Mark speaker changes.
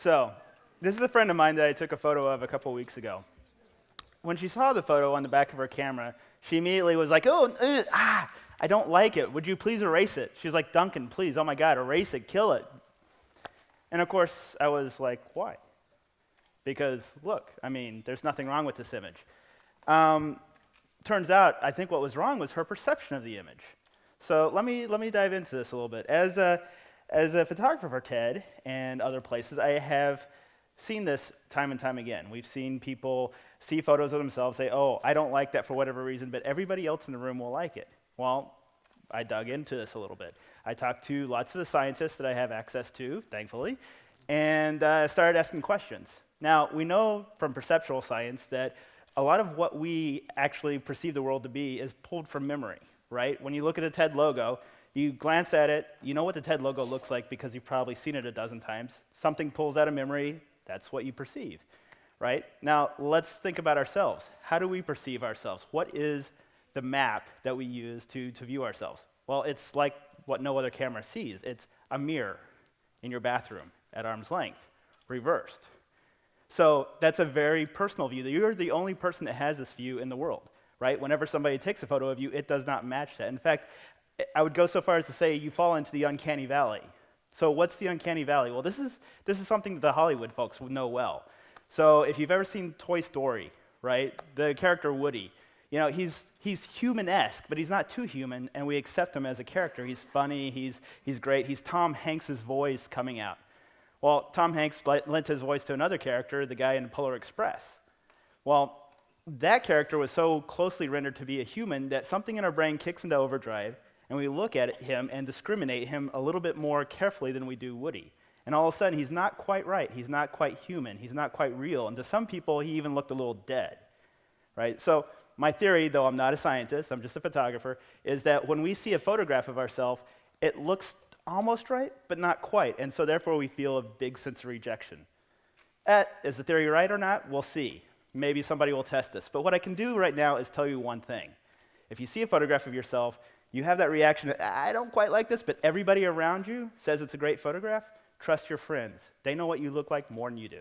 Speaker 1: So, this is a friend of mine that I took a photo of a couple weeks ago. When she saw the photo on the back of her camera, she immediately was like, I don't like it. Would you please erase it? She was like, Duncan, please, oh my God, erase it, kill it. And of course, I was like, why? Because look, I mean, there's nothing wrong with this image. Turns out, I think what was wrong was her perception of the image. So let me dive into this a little bit. As a photographer for TED and other places, I have seen this time and time again. We've seen people see photos of themselves, say, oh, I don't like that for whatever reason, but everybody else in the room will like it. Well, I dug into this a little bit. I talked to lots of the scientists that I have access to, thankfully, and started asking questions. Now, we know from perceptual science that a lot of what we actually perceive the world to be is pulled from memory, right? When you look at the TED logo, you glance at it, you know what the TED logo looks like because you've probably seen it a dozen times. Something pulls out of memory, that's what you perceive, right? Now, let's think about ourselves. How do we perceive ourselves? What is the map that we use to view ourselves? Well, it's like what no other camera sees. It's a mirror in your bathroom at arm's length, reversed. So that's a very personal view. You're the only person that has this view in the world, right? Whenever somebody takes a photo of you, it does not match that. In fact, I would go so far as to say you fall into the uncanny valley. So what's the uncanny valley? Well, this is something that the Hollywood folks would know well. So if you've ever seen Toy Story, right, the character Woody, you know, he's human-esque, but he's not too human, and we accept him as a character. He's funny, he's great. He's Tom Hanks' voice coming out. Well, Tom Hanks lent his voice to another character, the guy in Polar Express. Well, that character was so closely rendered to be a human that something in our brain kicks into overdrive, and we look at him and discriminate him a little bit more carefully than we do Woody. And all of a sudden, he's not quite right. He's not quite human. He's not quite real. And to some people, he even looked a little dead, right? So my theory, though I'm not a scientist, I'm just a photographer, is that when we see a photograph of ourselves, it looks almost right, but not quite. And so therefore, we feel a big sense of rejection. Is the theory right or not? We'll see. Maybe somebody will test this. But what I can do right now is tell you one thing. If you see a photograph of yourself, you have that reaction that, I don't quite like this, but everybody around you says it's a great photograph. Trust your friends. They know what you look like more than you do.